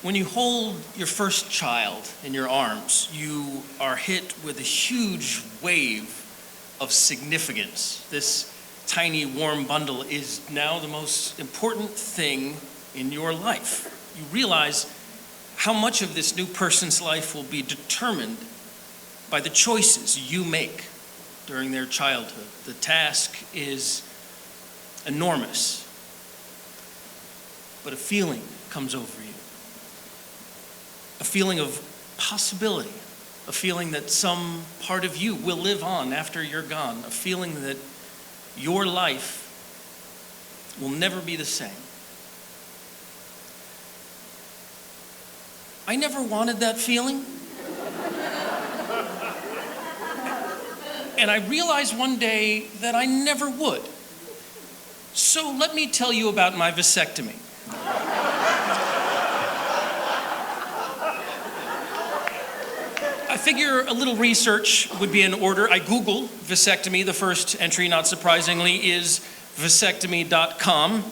When you hold your first child in your arms, you are hit with a huge wave of significance. This tiny warm bundle is now the most important thing in your life. You realize how much of this new person's life will be determined by the choices you make during their childhood. The task is enormous, but a feeling comes over you. A feeling of possibility, a feeling that some part of you will live on after you're gone, a feeling that your life will never be the same. I never wanted that feeling. And I realized one day that I never would. So let me tell you about my vasectomy. I figure a little research would be in order. I Google vasectomy. The first entry, not surprisingly, is vasectomy.com.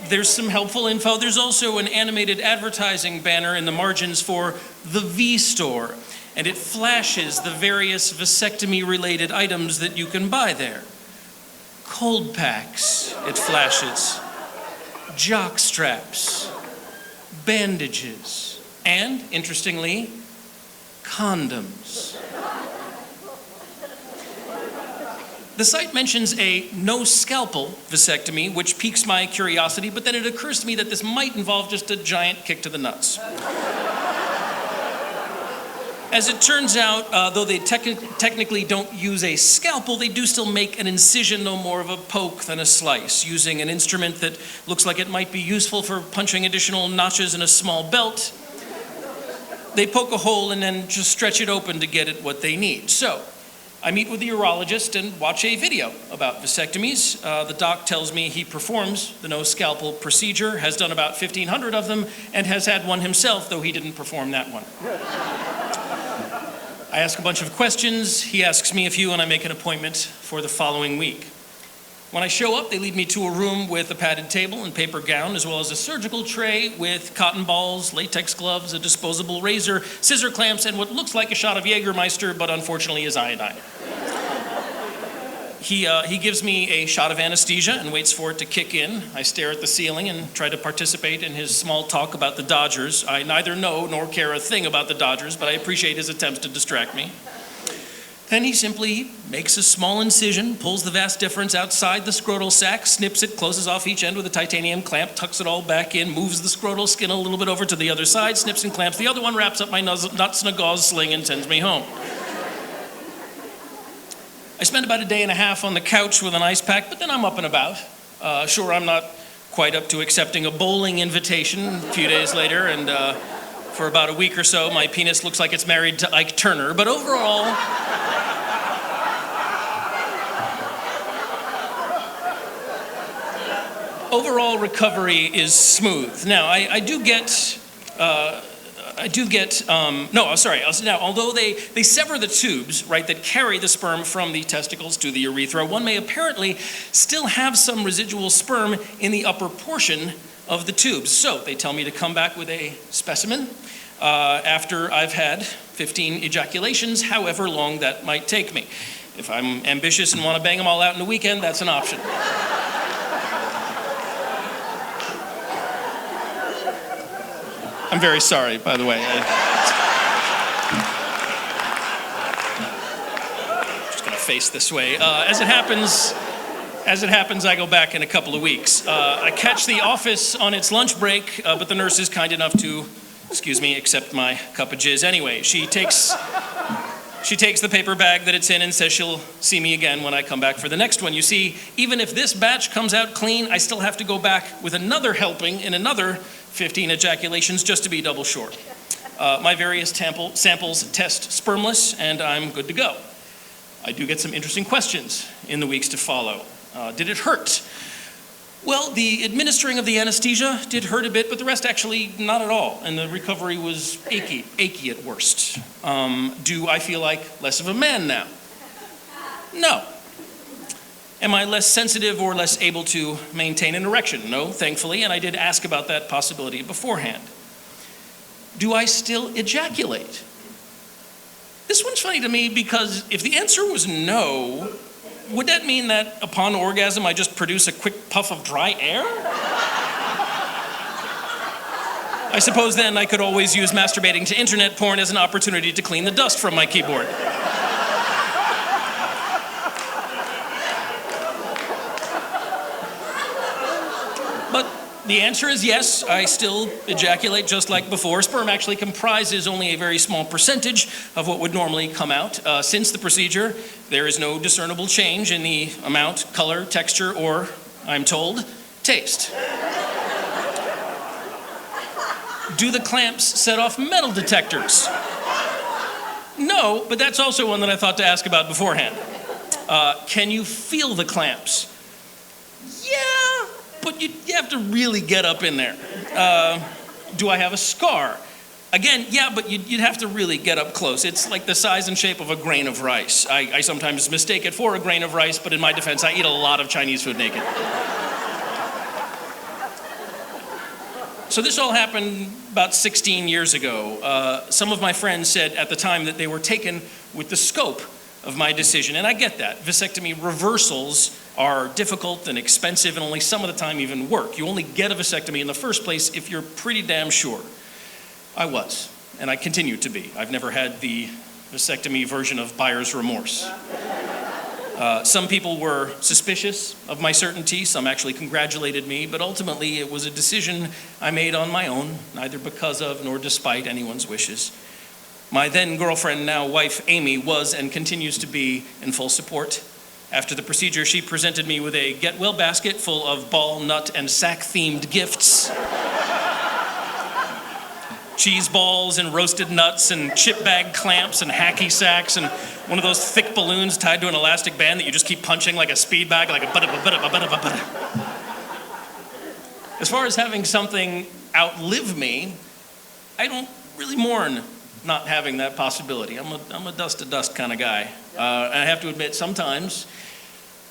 There's some helpful info. There's also an animated advertising banner in the margins for the V-Store, and it flashes the various vasectomy-related items that you can buy there. Cold packs, it flashes, jock straps, bandages, and, interestingly, condoms. The site mentions a no-scalpel vasectomy, which piques my curiosity, but then it occurs to me that this might involve just a giant kick to the nuts. As it turns out, though they technically don't use a scalpel, they do still make an incision no more of a poke than a slice, using an instrument that looks like it might be useful for punching additional notches in a small belt. They poke a hole and then just stretch it open to get at what they need. So, I meet with the urologist and watch a video about vasectomies. The doc tells me he performs the no-scalpel procedure, has done about 1,500 of them, and has had one himself, though he didn't perform that one. I ask a bunch of questions, he asks me a few, and I make an appointment for the following week. When I show up, they lead me to a room with a padded table and paper gown, as well as a surgical tray with cotton balls, latex gloves, a disposable razor, scissor clamps, and what looks like a shot of Jägermeister, but unfortunately is iodine. He gives me a shot of anesthesia and waits for it to kick in. I stare at the ceiling and try to participate in his small talk about the Dodgers. I neither know nor care a thing about the Dodgers, but I appreciate his attempts to distract me. Then he simply makes a small incision, pulls the vas deferens outside the scrotal sac, snips it, closes off each end with a titanium clamp, tucks it all back in, moves the scrotal skin a little bit over to the other side, snips and clamps the other one, wraps up my nuts in a gauze sling, and sends me home. I spend about a day and a half on the couch with an ice pack, but then I'm up and about. Sure, I'm not quite up to accepting a bowling invitation a few days later, and for about a week or so, my penis looks like it's married to Ike Turner, but overall, recovery is smooth. Now, although they sever the tubes, right, that carry the sperm from the testicles to the urethra, one may apparently still have some residual sperm in the upper portion of the tubes. So they tell me to come back with a specimen after I've had 15 ejaculations, however long that might take me. If I'm ambitious and want to bang them all out in a weekend, that's an option. I'm very sorry, by the way. Just gonna face this way. As it happens, I go back in a couple of weeks. I catch the office on its lunch break, but the nurse is kind enough to, accept my cup of jizz anyway. She takes the paper bag that it's in and says she'll see me again when I come back for the next one. You see, even if this batch comes out clean, I still have to go back with another helping in another 15 ejaculations just to be double short. My various samples test spermless, and I'm good to go. I do get some interesting questions in the weeks to follow. Did it hurt? Well, the administering of the anesthesia did hurt a bit, but the rest actually not at all, and the recovery was achy at worst. Do I feel like less of a man now? No. Am I less sensitive or less able to maintain an erection? No, thankfully, and I did ask about that possibility beforehand. do I still ejaculate? This one's funny to me because if the answer was no, would that mean that upon orgasm I just produce a quick puff of dry air? I suppose then I could always use masturbating to internet porn as an opportunity to clean the dust from my keyboard. But the answer is yes, I still ejaculate just like before. Sperm actually comprises only a very small percentage of what would normally come out. Since the procedure, there is no discernible change in the amount, color, texture, or, I'm told, taste. Do the clamps set off metal detectors? No, but that's also one that I thought to ask about beforehand. Can you feel the clamps? Yeah, but you have to really get up in there. Do I have a scar? Again, yeah, but you'd have to really get up close. It's like the size and shape of a grain of rice. I sometimes mistake it for a grain of rice, but in my defense, I eat a lot of Chinese food naked. So this all happened about 16 years ago. Some of my friends said at the time that they were taken with the scope of my decision, and I get that. Vasectomy reversals are difficult and expensive and only some of the time even work. You only get a vasectomy in the first place if you're pretty damn sure. I was, and I continue to be. I've never had the vasectomy version of buyer's remorse. Some people were suspicious of my certainty, some actually congratulated me, but ultimately it was a decision I made on my own, neither because of nor despite anyone's wishes. My then girlfriend, now wife Amy, was and continues to be in full support. After the procedure, she presented me with a get-well basket full of ball, nut, and sack-themed gifts. Cheese balls and roasted nuts and chip bag clamps and hacky sacks and one of those thick balloons tied to an elastic band that you just keep punching like a speed bag, like a bada. As far as having something outlive me, I don't really mourn not having that possibility. I'm a dust-to-dust kind of guy. And I have to admit, sometimes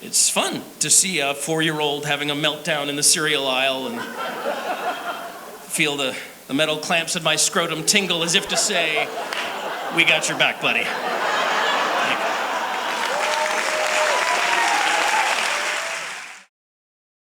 it's fun to see a 4-year-old having a meltdown in the cereal aisle and feel the metal clamps in my scrotum tingle as if to say, "We got your back, buddy."